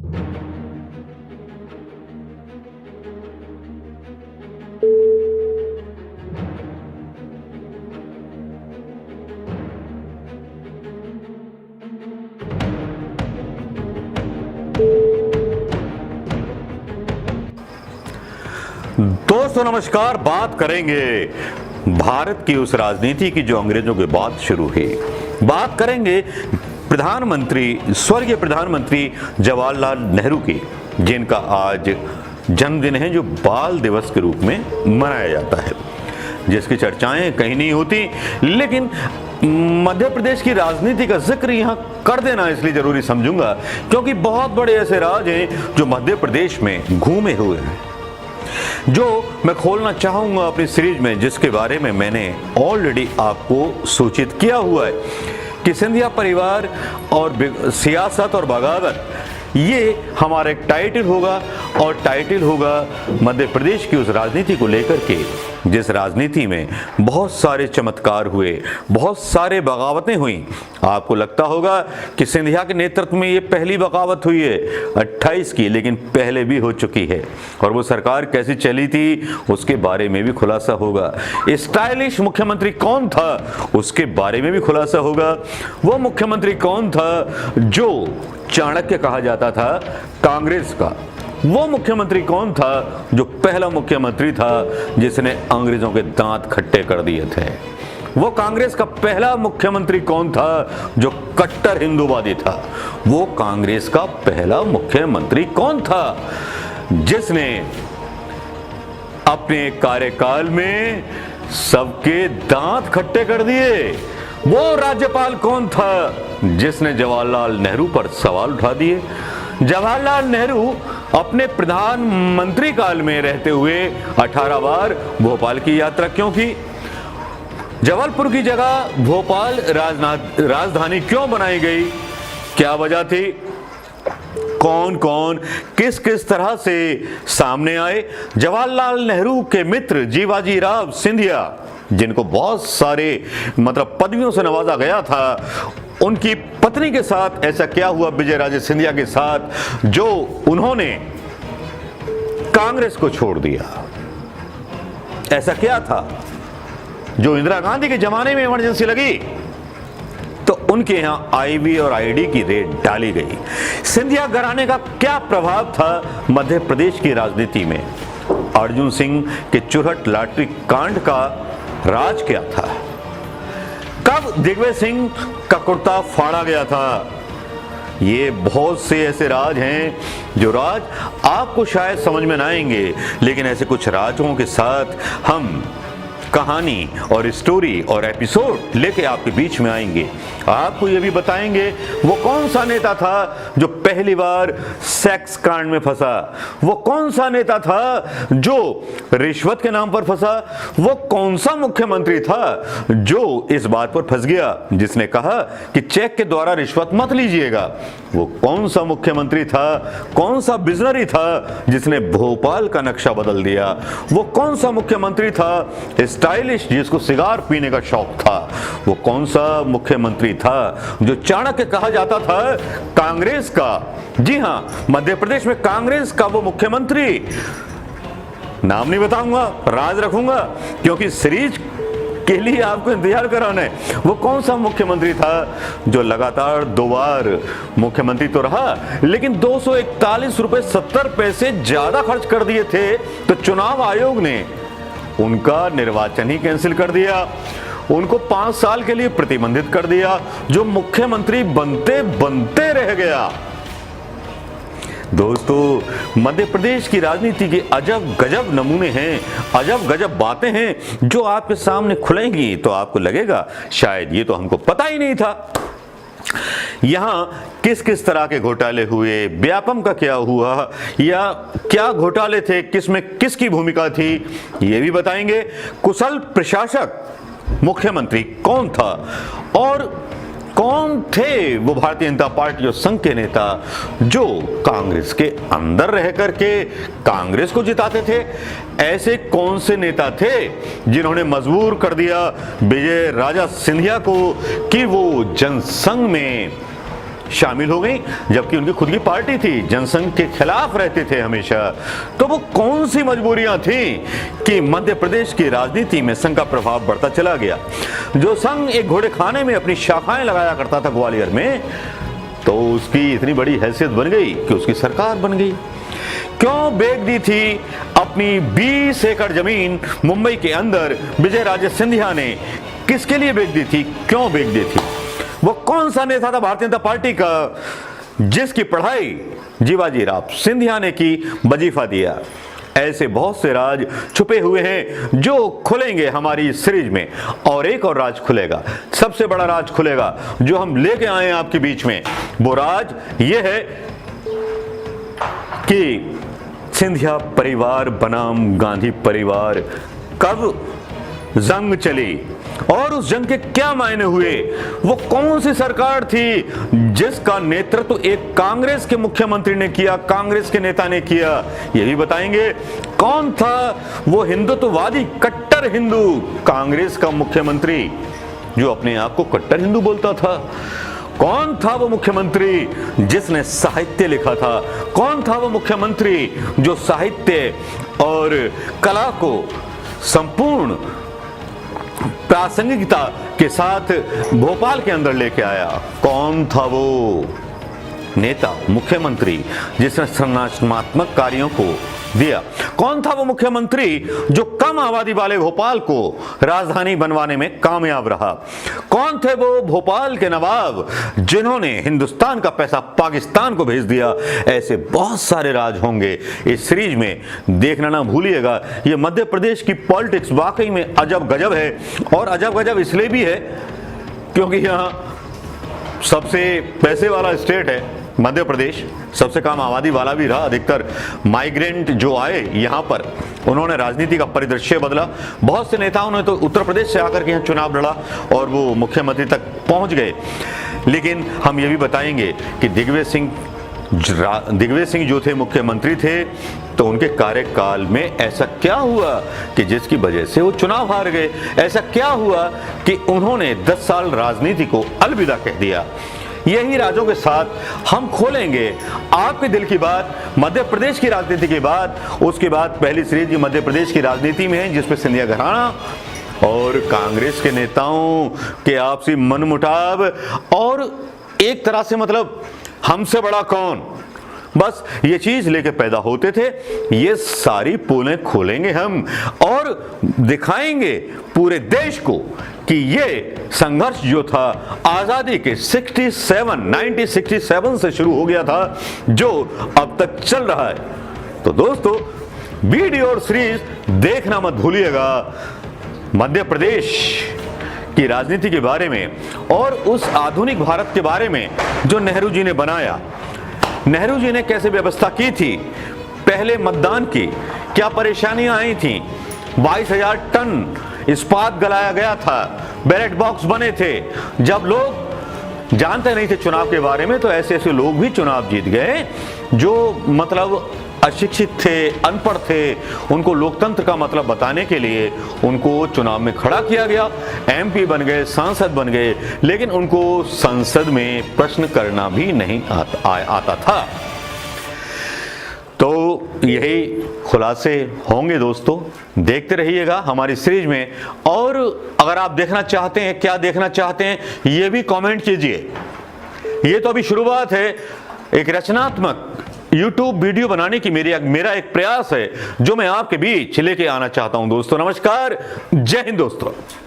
दोस्तों नमस्कार। बात करेंगे भारत की उस राजनीति की जो अंग्रेजों के बाद शुरू हुई। बात करेंगे स्वर्गीय प्रधानमंत्री जवाहरलाल नेहरू की, जिनका आज जन्मदिन है, जो बाल दिवस के रूप में मनाया जाता है, जिसकी चर्चाएं कहीं नहीं होती, लेकिन मध्य प्रदेश की राजनीति का जिक्र यहां कर देना इसलिए जरूरी समझूंगा क्योंकि बहुत बड़े ऐसे राज हैं जो मध्य प्रदेश में घूमे हुए हैं, जो मैं खोलना चाहूंगा अपनी सीरीज में, जिसके बारे में मैंने ऑलरेडी आपको सूचित किया हुआ है कि सिंधिया परिवार और सियासत और बगावत, ये हमारा एक टाइटल होगा। और टाइटल होगा मध्य प्रदेश की उस राजनीति को लेकर के, जिस राजनीति में बहुत सारे चमत्कार हुए, बहुत सारे बगावतें हुई। आपको लगता होगा कि सिंधिया के नेतृत्व में ये पहली बगावत हुई है 28 की, लेकिन पहले भी हो चुकी है। और वो सरकार कैसी चली थी उसके बारे में भी खुलासा होगा। स्टाइलिश मुख्यमंत्री कौन था उसके बारे में भी खुलासा होगा। वो मुख्यमंत्री कौन था जो चाणक्य कहा जाता था कांग्रेस का। वो मुख्यमंत्री कौन था जो पहला मुख्यमंत्री था जिसने अंग्रेजों के दांत खट्टे कर दिए थे। वो कांग्रेस का पहला मुख्यमंत्री कौन था जो कट्टर हिंदूवादी था। वो कांग्रेस का पहला मुख्यमंत्री कौन था जिसने अपने कार्यकाल में सबके दांत खट्टे कर दिए। वो राज्यपाल कौन था जिसने जवाहरलाल नेहरू पर सवाल उठा दिए। जवाहरलाल नेहरू अपने प्रधानमंत्री काल में रहते हुए 18 बार भोपाल की यात्रा क्यों की। जबलपुर की जगह भोपाल राजधानी क्यों बनाई गई, क्या वजह थी। कौन कौन किस किस तरह से सामने आए। जवाहरलाल नेहरू के मित्र जीवाजी राव सिंधिया, जिनको बहुत सारे पदवियों से नवाजा गया था, उनकी पत्नी के साथ ऐसा क्या हुआ विजय राजे सिंधिया के साथ, जो उन्होंने कांग्रेस को छोड़ दिया। ऐसा क्या था जो इंदिरा गांधी के जमाने में इमरजेंसी लगी तो उनके यहां आईवी और आईडी की रेड डाली गई। सिंधिया घराने का क्या प्रभाव था मध्य प्रदेश की राजनीति में। अर्जुन सिंह के चुरहट लॉटरी कांड का राज क्या था। कब दिग्विजय सिंह का कुर्ता फाड़ा गया था। ये बहुत से ऐसे राज हैं जो राज आपको शायद समझ में ना आएंगे, लेकिन ऐसे कुछ राजों के साथ हम कहानी और स्टोरी और एपिसोड लेके आपके बीच में आएंगे। आपको ये भी बताएंगे वो कौन सा नेता था जो पहली बार सेक्स कांड में फंसा। वो कौन सा नेता था जो रिश्वत के नाम पर फंसा। वो कौन सा मुख्यमंत्री था जो इस बात पर फंस गया, जिसने कहा कि चेक के द्वारा रिश्वत मत लीजिएगा। वो कौन सा मुख्यमंत्री था, कौन सा बिजनरी था जिसने भोपाल का नक्शा बदल दिया। वो कौन सा मुख्यमंत्री था स्टाइलिश जिसको सिगार पीने का शौक था। वो कौन सा मुख्यमंत्री था जो चाणक्य कहा जाता था कांग्रेस का। जी हां, मध्य प्रदेश में कांग्रेस का वो मुख्यमंत्री, नाम नहीं बताऊंगा, राज रखूंगा क्योंकि सीरीज के लिए आपको इंतजार कराना है। वो कौन सा मुख्यमंत्री था जो लगातार 2 बार मुख्यमंत्री तो रहा, लेकिन 241 रुपए 70 पैसे ज्यादा खर्च कर दिए थे, तो चुनाव आयोग ने उनका निर्वाचन ही कैंसिल कर दिया। उनको 5 साल के लिए प्रतिबंधित कर दिया, जो मुख्यमंत्री बनते बनते रह गया। दोस्तों, मध्य प्रदेश की राजनीति के अजब गजब नमूने हैं, अजब गजब बातें हैं जो आपके सामने खुलेंगी तो आपको लगेगा शायद ये तो हमको पता ही नहीं था। यहां किस किस तरह के घोटाले हुए, व्यापम का क्या हुआ, या क्या घोटाले थे, किसमें किसकी भूमिका थी, ये भी बताएंगे। कुशल प्रशासक मुख्यमंत्री कौन था और कौन थे वो भारतीय जनता पार्टी और संघ के नेता जो कांग्रेस के अंदर रह करके कांग्रेस को जिताते थे। ऐसे कौन से नेता थे जिन्होंने मजबूर कर दिया विजय राजा सिंधिया को कि वो जनसंघ में शामिल हो गई, जबकि उनकी खुद की पार्टी थी, जनसंघ के खिलाफ रहते थे हमेशा। तो वो कौन सी मजबूरियां थी कि मध्य प्रदेश की राजनीति में संघ का प्रभाव बढ़ता चला गया। जो संघ एक घोड़े खाने में अपनी शाखाएं लगाया करता था ग्वालियर में, तो उसकी इतनी बड़ी हैसियत बन गई कि उसकी सरकार बन गई। क्यों बेच दी थी अपनी 20 एकड़ जमीन मुंबई के अंदर विजय राजे सिंधिया ने? किसके लिए बेच दी थी, क्यों बेच दी थी? वो कौन सा नेता था भारतीय जनता पार्टी का जिसकी पढ़ाई जीवाजी राव सिंधिया ने की, वजीफा दिया? ऐसे बहुत से राज छुपे हुए हैं जो खुलेंगे हमारी सीरीज में, और एक और राज खुलेगा, सबसे बड़ा राज खुलेगा जो हम लेके आए हैं आपके बीच में। वो राज ये है कि सिंधिया परिवार बनाम गांधी परिवार कब जंग चली और उस जंग के क्या मायने हुए। वो कौन सी सरकार थी जिसका नेतृत्व एक कांग्रेस के मुख्यमंत्री ने किया, कांग्रेस के नेता ने किया, ये भी बताएंगे। कौन था वो हिंदुत्ववादी कट्टर हिंदू कांग्रेस का मुख्यमंत्री जो अपने आप को कट्टर हिंदू बोलता था? कौन था वो मुख्यमंत्री जिसने साहित्य लिखा था? कौन था वो मुख्यमंत्री जो साहित्य और कला को संपूर्ण प्रासंगिकता के साथ भोपाल के अंदर लेके आया? कौन था वो नेता, मुख्यमंत्री जिसने संरचनात्मक कार्यों को दिया? कौन था वो मुख्यमंत्री जो कम आबादी वाले भोपाल को राजधानी बनवाने में कामयाब रहा? कौन थे वो भोपाल के नवाब जिन्होंने हिंदुस्तान का पैसा पाकिस्तान को भेज दिया? ऐसे बहुत सारे राज होंगे इस सीरीज में, देखना ना भूलिएगा। ये मध्य प्रदेश की पॉलिटिक्स वाकई में अजब गजब है, और अजब गजब इसलिए भी है क्योंकि यहाँ सबसे पैसे वाला स्टेट है मध्य प्रदेश, सबसे कम आबादी वाला भी रहा। अधिकतर माइग्रेंट जो आए यहाँ पर, उन्होंने राजनीति का परिदृश्य बदला। बहुत से नेताओं ने तो उत्तर प्रदेश से आकर के यहाँ चुनाव लड़ा और वो मुख्यमंत्री तक पहुंच गए। लेकिन हम ये भी बताएंगे कि दिग्विजय सिंह जो थे मुख्यमंत्री थे, तो उनके कार्यकाल में ऐसा क्या हुआ कि जिसकी वजह से वो चुनाव हार गए? ऐसा क्या हुआ कि उन्होंने 10 साल राजनीति को अलविदा कह दिया? यही राजों के साथ हम खोलेंगे आपके दिल की बात, मध्य प्रदेश की राजनीति की बात। उसके बाद पहली सीरीज मध्य प्रदेश की राजनीति में है, जिसमें सिंधिया घराना और कांग्रेस के नेताओं के आपसी मनमुटाव, और एक तरह से मतलब हमसे बड़ा कौन, बस ये चीज लेके पैदा होते थे। ये सारी पोलें खोलेंगे हम और दिखाएंगे पूरे देश को कि ये संघर्ष जो था आजादी के 1967 से शुरू हो गया था, जो अब तक चल रहा है। तो दोस्तों, वीडियो और सीरीज देखना मत भूलिएगा मध्य प्रदेश की राजनीति के बारे में और उस आधुनिक भारत के बारे में जो नेहरू जी ने बनाया। नेहरू जी ने कैसे व्यवस्था की थी, पहले मतदान की क्या परेशानियां आई थी, 22,000 टन इस्पात गलाया गया था, बैलेट बॉक्स बने थे। जब लोग जानते नहीं थे चुनाव के बारे में, तो ऐसे ऐसे लोग भी चुनाव जीत गए जो मतलब अशिक्षित थे, अनपढ़ थे। उनको लोकतंत्र का मतलब बताने के लिए उनको चुनाव में खड़ा किया गया, एमपी बन गए, सांसद बन गए, लेकिन उनको संसद में प्रश्न करना भी नहीं आता था। तो यही खुलासे होंगे दोस्तों, देखते रहिएगा हमारी सीरीज में। और अगर आप देखना चाहते हैं, क्या देखना चाहते हैं, ये भी कमेंट कीजिए। ये तो अभी शुरुआत है, एक रचनात्मक YouTube वीडियो बनाने की मेरा एक प्रयास है जो मैं आपके बीच लेके आना चाहता हूं दोस्तों। नमस्कार, जय हिंद दोस्तों।